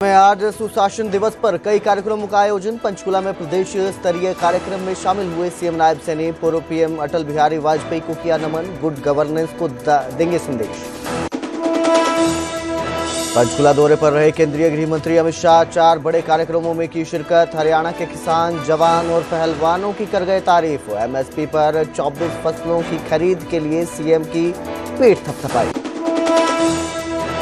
में आज सुशासन दिवस पर कई कार्यक्रमों का आयोजन। पंचकुला में प्रदेश स्तरीय कार्यक्रम में शामिल हुए सीएम नायब सैनी। पूर्व पीएम अटल बिहारी वाजपेयी को किया नमन। गुड गवर्नेंस को देंगे संदेश। पंचकुला दौरे पर रहे केंद्रीय गृह मंत्री अमित शाह 4 बड़े कार्यक्रमों में की शिरकत। हरियाणा के किसान, जवान और पहलवानों की कर गए तारीफ। एमएसपी पर 24 फसलों की खरीद के लिए सीएम की पीठ थपथपाई।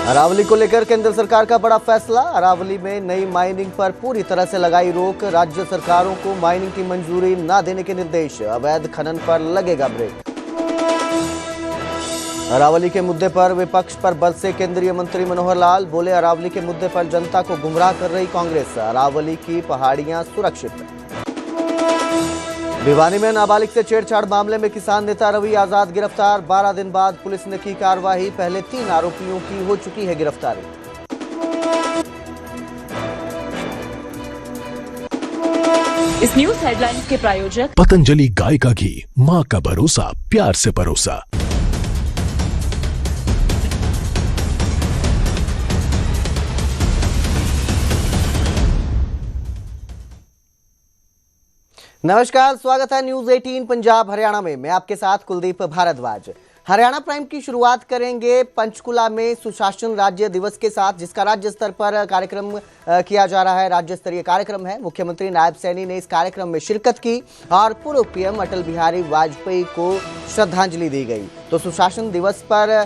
अरावली को लेकर केंद्र सरकार का बड़ा फैसला। अरावली में नई माइनिंग पर पूरी तरह से लगाई रोक। राज्य सरकारों को माइनिंग की मंजूरी न देने के निर्देश। अवैध खनन पर लगेगा ब्रेक। अरावली के मुद्दे पर विपक्ष पर बरसे केंद्रीय मंत्री मनोहर लाल। बोले, अरावली के मुद्दे पर जनता को गुमराह कर रही कांग्रेस। अरावली की पहाड़ियां सुरक्षित। भिवानी में नाबालिग से छेड़छाड़ मामले में किसान नेता रवि आजाद गिरफ्तार। 12 दिन बाद पुलिस ने की कार्रवाई। पहले 3 आरोपियों की हो चुकी है गिरफ्तारी। इस न्यूज हेडलाइंस के प्रायोजक पतंजलि गाय का घी, माँ का भरोसा, प्यार से परोसा। नमस्कार, स्वागत है न्यूज 18 पंजाब हरियाणा में। मैं आपके साथ कुलदीप भारद्वाज। हरियाणा प्राइम की शुरुआत करेंगे पंचकुला में सुशासन राज्य दिवस के साथ, जिसका राज्य स्तर पर कार्यक्रम किया जा रहा है। राज्य स्तरीय कार्यक्रम है। मुख्यमंत्री नायब सैनी ने इस कार्यक्रम में शिरकत की और पूर्व पीएम अटल बिहारी वाजपेयी को श्रद्धांजलि दी गई। तो सुशासन दिवस पर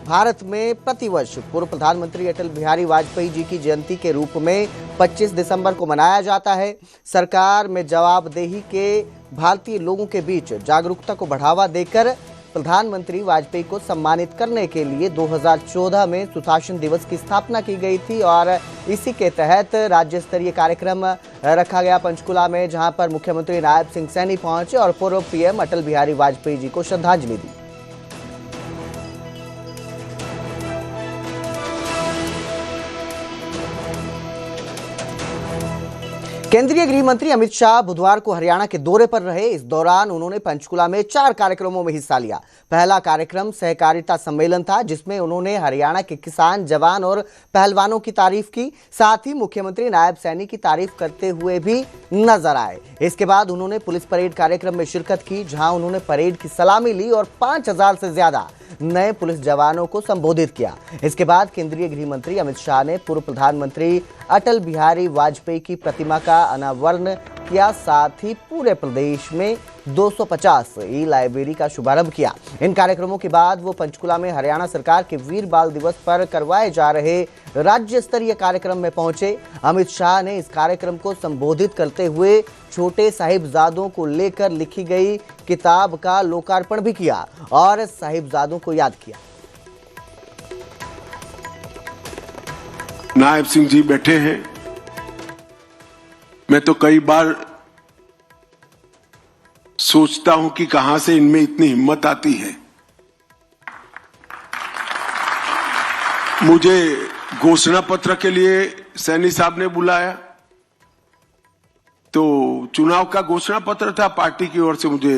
भारत में प्रतिवर्ष पूर्व प्रधानमंत्री अटल बिहारी वाजपेयी जी की जयंती के रूप में 25 दिसंबर को मनाया जाता है। सरकार में जवाबदेही के भारतीय लोगों के बीच जागरूकता को बढ़ावा देकर प्रधानमंत्री वाजपेयी को सम्मानित करने के लिए 2014 में सुशासन दिवस की स्थापना की गई थी और इसी के तहत राज्य स्तरीय कार्यक्रम रखा गया पंचकुला में, जहां पर मुख्यमंत्री नायब सिंह सैनी पहुंचे और पूर्व पीएम अटल बिहारी वाजपेयी जी को श्रद्धांजलि दी। केंद्रीय गृह मंत्री अमित शाह बुधवार को हरियाणा के दौरे पर रहे। इस दौरान उन्होंने पंचकुला में 4 कार्यक्रमों में हिस्सा लिया। पहला कार्यक्रम सहकारिता सम्मेलन था, जिसमें उन्होंने हरियाणा के किसान, जवान और पहलवानों की तारीफ की। साथ ही मुख्यमंत्री नायब सैनी की तारीफ करते हुए भी नजर आए। इसके बाद उन्होंने पुलिस परेड कार्यक्रम में शिरकत की, जहां उन्होंने परेड की सलामी ली और 5000 से ज्यादा नए पुलिस जवानों को संबोधित किया। इसके बाद केंद्रीय गृह मंत्री अमित शाह ने पूर्व प्रधानमंत्री अटल बिहारी वाजपेयी की प्रतिमा का अनावरण किया। साथ ही पूरे प्रदेश में 250 ई लाइब्रेरी का शुभारंभ किया। इन कार्यक्रमों के बाद वो पंचकुला में हरियाणा सरकार के वीर बाल दिवस पर करवाए जा रहे राज्य स्तरीय कार्यक्रम में पहुंचे। अमित शाह ने इस कार्यक्रम को संबोधित करते हुए छोटे साहिबजादों को लेकर लिखी गई किताब का लोकार्पण भी किया और साहिबजादों को याद किया। नायब सिंह जी बैठे हैं। मैं तो कई बार सोचता हूं कि कहां से इनमें इतनी हिम्मत आती है। मुझे घोषणा पत्र के लिए सैनी साहब ने बुलाया, तो चुनाव का घोषणा पत्र था पार्टी की ओर से, मुझे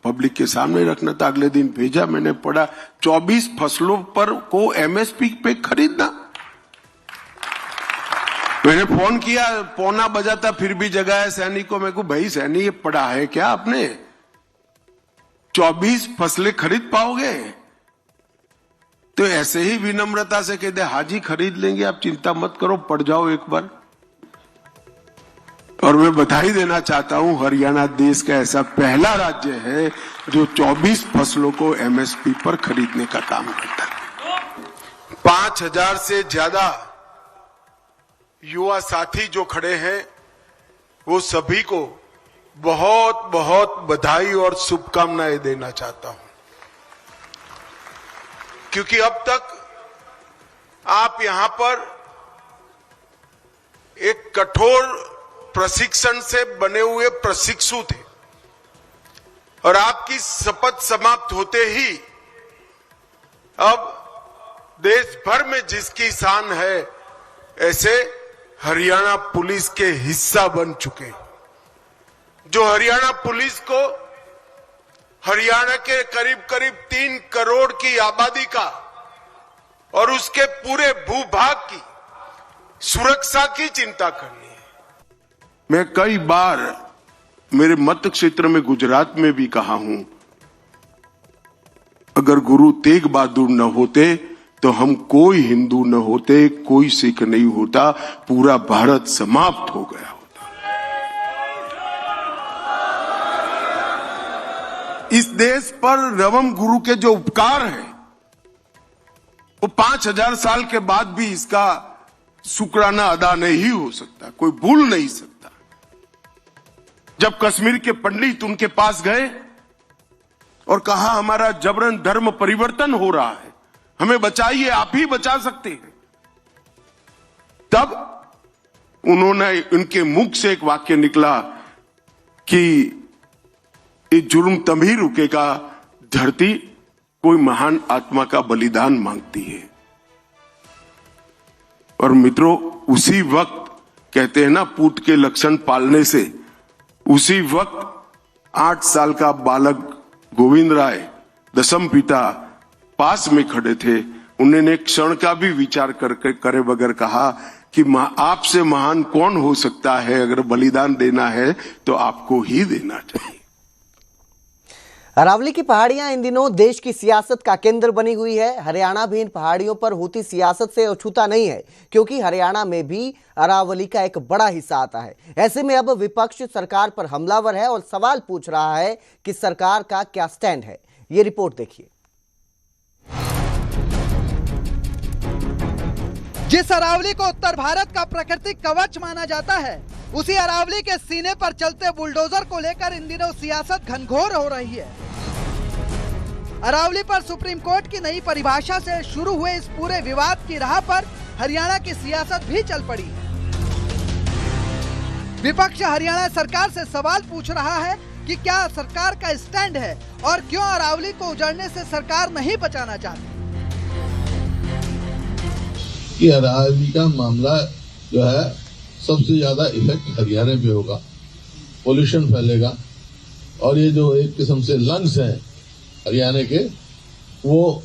पब्लिक के सामने रखना था। अगले दिन भेजा, मैंने पढ़ा 24 फसलों पर को एमएसपी पे खरीदना। मैंने फोन किया, पौना बजा था, फिर भी जगाया सैनी को। मैं को भाई सैनी, ये पढ़ा है क्या आपने? 24 फसलें खरीद पाओगे? तो ऐसे ही विनम्रता से कह दे, हाजी खरीद लेंगे, आप चिंता मत करो, पढ़ जाओ एक बार। और मैं बधाई देना चाहता हूं, हरियाणा देश का ऐसा पहला राज्य है जो 24 फसलों को एमएसपी पर खरीदने का काम करता है। 5000 से ज्यादा युवा साथी जो खड़े हैं, वो सभी को बहुत बहुत बधाई और शुभकामनाएं देना चाहता हूं, क्योंकि अब तक आप यहां पर एक कठोर प्रशिक्षण से बने हुए प्रशिक्षु थे और आपकी शपथ समाप्त होते ही अब देश भर में जिसकी शान है, ऐसे हरियाणा पुलिस के हिस्सा बन चुके, जो हरियाणा पुलिस को हरियाणा के करीब करीब 3 करोड़ की आबादी का और उसके पूरे भूभाग की सुरक्षा की चिंता करनी है। मैं कई बार मेरे मत क्षेत्र में गुजरात में भी कहा हूं, अगर गुरु तेग बहादुर न होते तो हम कोई हिंदू न होते, कोई सिख नहीं होता, पूरा भारत समाप्त हो गया होता। इस देश पर रवम गुरु के जो उपकार है वो 5000 साल के बाद भी इसका शुक्राना अदा नहीं हो सकता, कोई भूल नहीं सकता। जब कश्मीर के पंडित उनके पास गए और कहा हमारा जबरन धर्म परिवर्तन हो रहा है, हमें बचाइए, आप ही बचा सकते हैं, तब उन्होंने उनके मुख से एक वाक्य निकला कि ये जुर्म तभी रुकेगा धरती कोई महान आत्मा का बलिदान मांगती है। और मित्रों, उसी वक्त कहते हैं ना, पूत के लक्षण पालने से, उसी वक्त 8 साल का बालक गोविंद राय दशम पिता पास में खड़े थे। उन्होंने एक क्षण का भी विचार करे बगैर कहा कि आपसे महान कौन हो सकता है, अगर बलिदान देना है तो आपको ही देना चाहिए। अरावली की पहाड़ियां इन दिनों देश की सियासत का केंद्र बनी हुई है। हरियाणा भी इन पहाड़ियों पर होती सियासत से अछूता नहीं है, क्योंकि हरियाणा में भी अरावली का एक बड़ा हिस्सा आता है। ऐसे में अब विपक्ष सरकार पर हमलावर है और सवाल पूछ रहा है कि सरकार का क्या स्टैंड है। ये रिपोर्ट देखिए। जिस अरावली को उत्तर भारत का प्राकृतिक कवच माना जाता है, उसी अरावली के सीने पर चलते बुलडोजर को लेकर इन दिनों सियासत घनघोर हो रही है। अरावली पर सुप्रीम कोर्ट की नई परिभाषा से शुरू हुए इस पूरे विवाद की राह पर हरियाणा की सियासत भी चल पड़ी है। विपक्ष हरियाणा सरकार से सवाल पूछ रहा है कि क्या सरकार का स्टैंड है और क्यों अरावली को उजड़ने से सरकार नहीं बचाना चाहती। कि अरावली का मामला जो है सबसे ज्यादा इफेक्ट हरियाणा पे होगा, पोल्यूशन फैलेगा और ये जो एक किस्म से लंग्स हैं हरियाणा के वो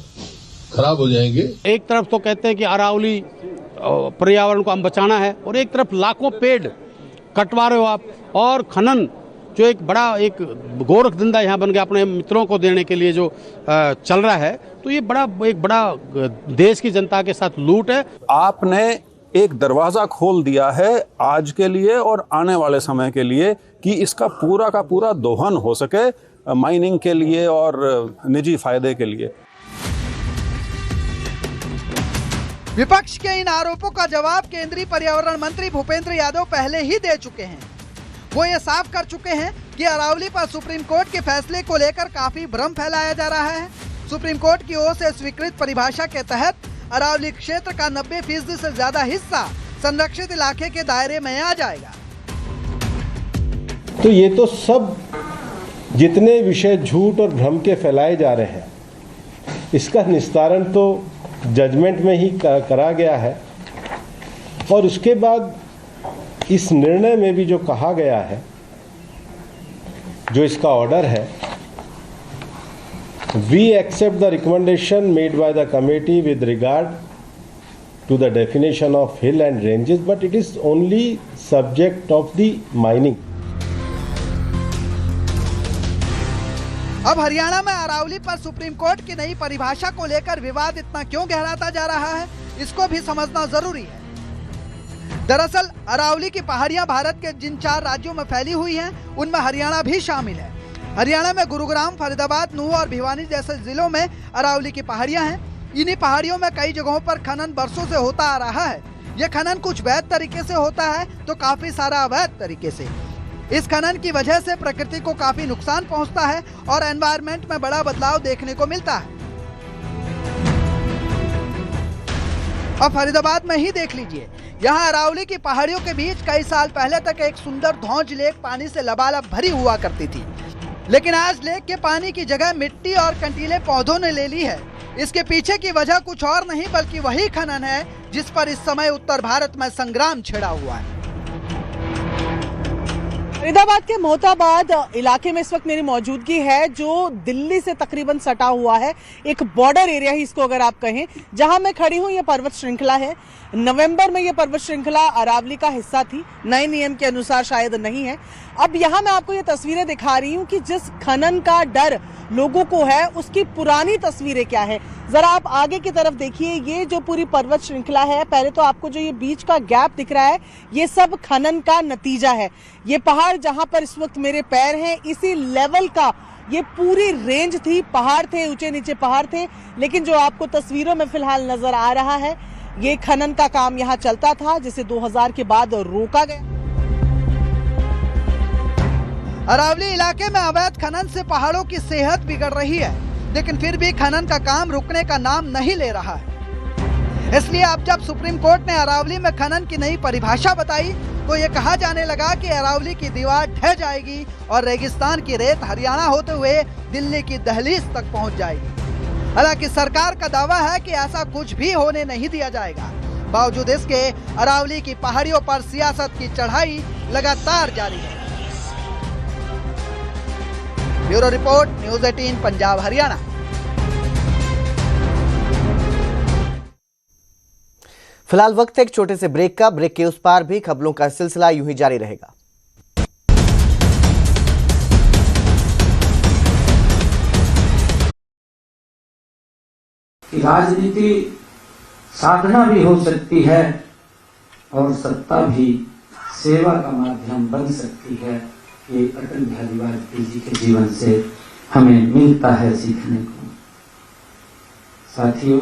खराब हो जाएंगे। एक तरफ तो कहते हैं कि अरावली पर्यावरण को हम बचाना है और एक तरफ लाखों पेड़ कटवा रहे हो आप, और खनन जो एक बड़ा एक गोरख धंधा यहाँ बन गया अपने मित्रों को देने के लिए जो चल रहा है, तो ये एक बड़ा देश की जनता के साथ लूट है। आपने एक दरवाजा खोल दिया है आज के लिए और आने वाले समय के लिए कि इसका पूरा का पूरा दोहन हो सके माइनिंग के लिए और निजी फायदे के लिए। विपक्ष के इन आरोपों का जवाब केंद्रीय पर्यावरण मंत्री भूपेंद्र यादव पहले ही दे चुके हैं। वो ये साफ कर चुके हैं कि अरावली पर सुप्रीम कोर्ट के फैसले को लेकर काफी भ्रम फैलाया जा रहा है। सुप्रीम कोर्ट की ओर से स्वीकृत परिभाषा के तहत अरावली क्षेत्र का 90% से ज्यादा हिस्सा संरक्षित इलाके के दायरे में आ जाएगा। तो ये तो सब जितने विषय झूठ और भ्रम के फैलाए जा रहे हैं, इसका निस्तारण तो जजमेंट में ही करा गया है। और उसके बाद इस निर्णय में भी जो कहा गया है, जो इसका ऑर्डर है, we accept the recommendation made by the committee with regard to the definition of hill and ranges, but it is only subject of the mining. अब हरियाणा में अरावली पर सुप्रीम कोर्ट की नई परिभाषा को लेकर विवाद इतना क्यों गहराता जा रहा है, इसको भी समझना जरूरी है। दरअसल अरावली की पहाड़ियां भारत के जिन 4 राज्यों में फैली हुई हैं, उनमें हरियाणा भी शामिल है। हरियाणा में गुरुग्राम, फरीदाबाद, नूह और भिवानी जैसे जिलों में अरावली की पहाड़ियां हैं। इन्हीं पहाड़ियों में कई जगहों पर खनन बरसों से होता आ रहा है। यह खनन कुछ वैध तरीके से होता है तो काफी सारा अवैध तरीके से। इस खनन की वजह से प्रकृति को काफी नुकसान पहुंचता है और एनवायरनमेंट में बड़ा बदलाव देखने को मिलता है। अब फरीदाबाद में ही देख लीजिए, यहाँ अरावली की पहाड़ियों के बीच कई साल पहले तक एक सुंदर धौंज लेक पानी से लबालब भरी हुआ करती थी, लेकिन आज लेक के पानी की जगह मिट्टी और कंटीले पौधों ने ले ली है। इसके पीछे की वजह कुछ और नहीं बल्कि वही खनन है जिस पर इस समय उत्तर भारत में संग्राम छिड़ा हुआ है। फरीदाबाद के मोहताबाद इलाके में इस वक्त मेरी मौजूदगी है, जो दिल्ली से तकरीबन सटा हुआ है। एक बॉर्डर एरिया ही इसको अगर आप कहें। जहां मैं खड़ी हूं ये पर्वत श्रृंखला है। नवंबर में ये पर्वत श्रृंखला अरावली का हिस्सा थी, नए नियम के अनुसार शायद नहीं है। अब यहाँ मैं आपको ये तस्वीरें दिखा रही हूँ कि जिस खनन का डर लोगों को है उसकी पुरानी तस्वीरें क्या है। जरा आप आगे की तरफ देखिए, ये जो पूरी पर्वत श्रृंखला है, पहले तो आपको जो ये बीच का गैप दिख रहा है ये सब खनन का नतीजा है। ये पहाड़ जहां पर इस वक्त मेरे पैर हैं, इसी लेवल का ये पूरी रेंज थी। पहाड़ थे, ऊंचे नीचे पहाड़ थे, लेकिन जो आपको तस्वीरों में फिलहाल नजर आ रहा है ये खनन का काम यहाँ चलता था, जिसे 2000 के बाद रोका गया। अरावली इलाके में अवैध खनन से पहाड़ों की सेहत बिगड़ रही है, लेकिन फिर भी खनन का काम रुकने का नाम नहीं ले रहा है। इसलिए अब जब सुप्रीम कोर्ट ने अरावली में खनन की नई परिभाषा बताई तो ये कहा जाने लगा कि अरावली की दीवार ढह जाएगी और रेगिस्तान की रेत हरियाणा होते हुए दिल्ली की दहलीज तक पहुंच जाएगी। हालांकि सरकार का दावा है कि ऐसा कुछ भी होने नहीं दिया जाएगा। बावजूद इसके अरावली की पहाड़ियों पर सियासत की चढ़ाई लगातार जारी है। Bureau report, news 18 Punjab Haryana. फिलहाल वक्त है एक छोटे से ब्रेक का। ब्रेक के उस पार भी खबरों का सिलसिला यूं ही जारी रहेगा। राजनीति साधना भी हो सकती है और सत्ता भी सेवा का माध्यम बन सकती है। ये अटल बिहारी वाजपेयी जी के जीवन से हमें मिलता है सीखने को। साथियों,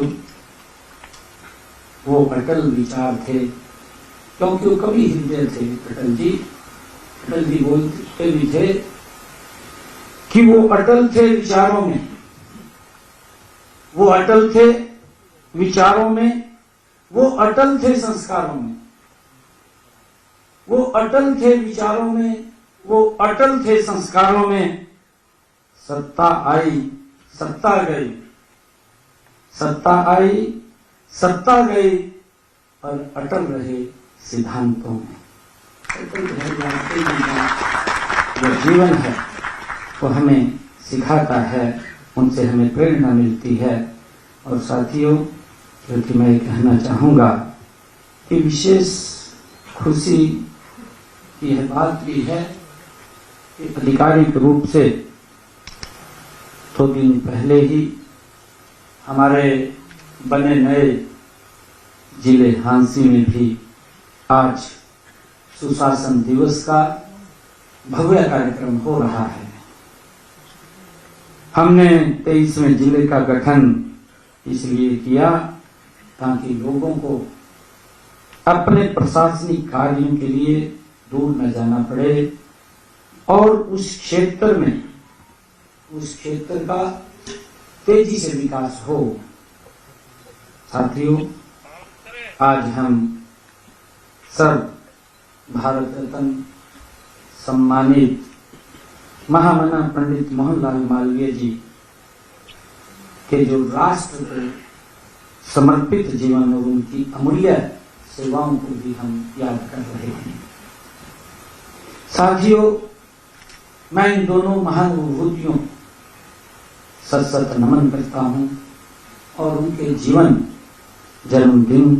वो अटल विचार थे क्योंकि वो कभी हृदय थे। अटल जी बोलते भी थे कि वो अटल थे विचारों में, वो अटल थे विचारों में, वो अटल थे संस्कारों में, वो अटल थे विचारों में, वो अटल थे संस्कारों में। सत्ता आई, सत्ता गई, सत्ता आई, सत्ता गई, और अटल रहे सिद्धांतों में। अटल जो जीवन है वो हमें सिखाता है, उनसे हमें प्रेरणा मिलती है। और साथियों, जो कि मैं कहना चाहूंगा कि विशेष खुशी की यह बात भी है कि आधिकारिक रूप से 2 दिन पहले ही हमारे बने नए जिले हांसी में भी आज सुशासन दिवस का भव्य कार्यक्रम हो रहा है। हमने 23वें जिले का गठन इसलिए किया ताकि लोगों को अपने प्रशासनिक कार्यों के लिए दूर न जाना पड़े और उस क्षेत्र का तेजी से विकास हो। साथियों, आज हम सब भारत रत्न सम्मानित महामना पंडित मोहनलाल मालवीय जी के जो राष्ट्र को समर्पित जीवन और उनकी अमूल्य सेवाओं को भी हम याद कर रहे हैं। साथियों, मैं इन दोनों महान विभूतियों सत नमन करता हूं और उनके जीवन जन्मदिन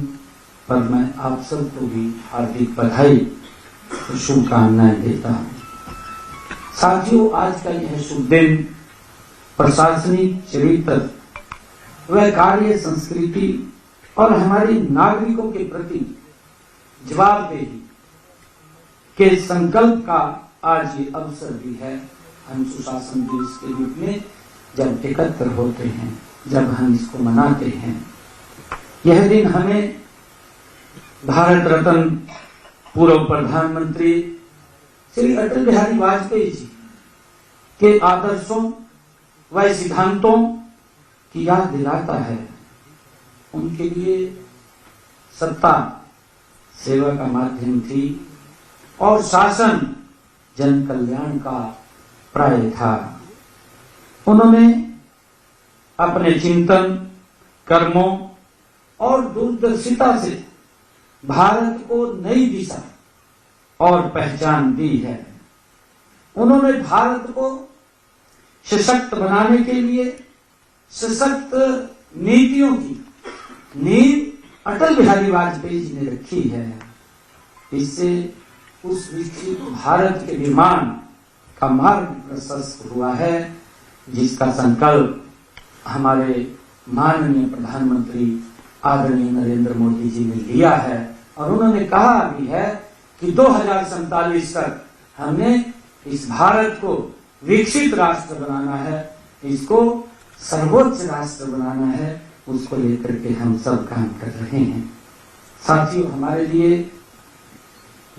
पर मैं आप सबको भी हार्दिक बधाई और शुभकामनाएं देता हूं। साथियों, आज का यह शुभ दिन प्रशासनिक चरित्र व कार्य संस्कृति और हमारी नागरिकों के प्रति जवाबदेही के संकल्प का आज ये अवसर भी है। हम सुशासन दिवस के रूप में जब एकत्र होते हैं, जब हम इसको मनाते हैं, यह दिन हमें भारत रत्न पूर्व प्रधानमंत्री श्री अटल बिहारी वाजपेयी जी के आदर्शों व सिद्धांतों की याद दिलाता है। उनके लिए सत्ता सेवा का माध्यम थी और शासन जन कल्याण का प्राय था। उन्होंने अपने चिंतन, कर्मों और दूरदर्शिता से भारत को नई दिशा और पहचान दी है। उन्होंने भारत को सशक्त बनाने के लिए सशक्त नीतियों की नींव अटल बिहारी वाजपेयी जी ने रखी है। इससे उस विकसित भारत के निर्माण का मार्ग प्रशस्त हुआ है, जिसका संकल्प हमारे माननीय प्रधानमंत्री आदरणीय नरेंद्र मोदी जी ने लिया है। और उन्होंने कहा भी है कि 2047 तक हमने इस भारत को विकसित राष्ट्र बनाना है, इसको सर्वोच्च राष्ट्र बनाना है, उसको लेकर के हम सब काम कर रहे हैं। साथियों, हमारे लिए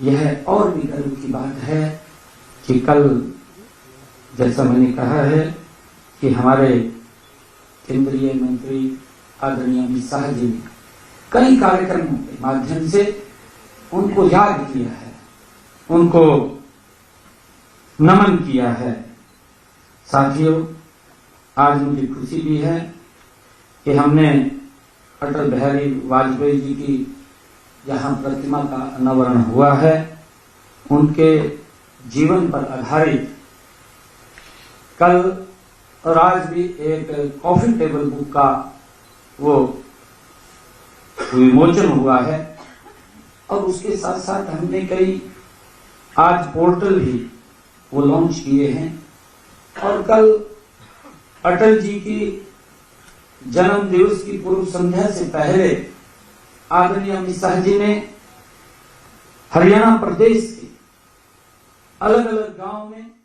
यह और भी गर्व की बात है कि कल जैसा मैंने कहा है कि हमारे केंद्रीय मंत्री आदरणीय अमित शाह जी ने कई कार्यक्रमों के माध्यम से उनको याद किया है, उनको नमन किया है। साथियों, आज मुझे खुशी भी है कि हमने अटल बिहारी वाजपेयी जी की जहां प्रतिमा का अनावरण हुआ है, उनके जीवन पर आधारित कल और आज भी एक कॉफी टेबल बुक का वो विमोचन हुआ है। और उसके साथ साथ हमने कई आज पोर्टल भी वो लॉन्च किए हैं। और कल अटल जी की जन्म दिवस की पूर्व संध्या से पहले आदरणीय अमित शाह जी ने हरियाणा प्रदेश के अलग अलग गांव में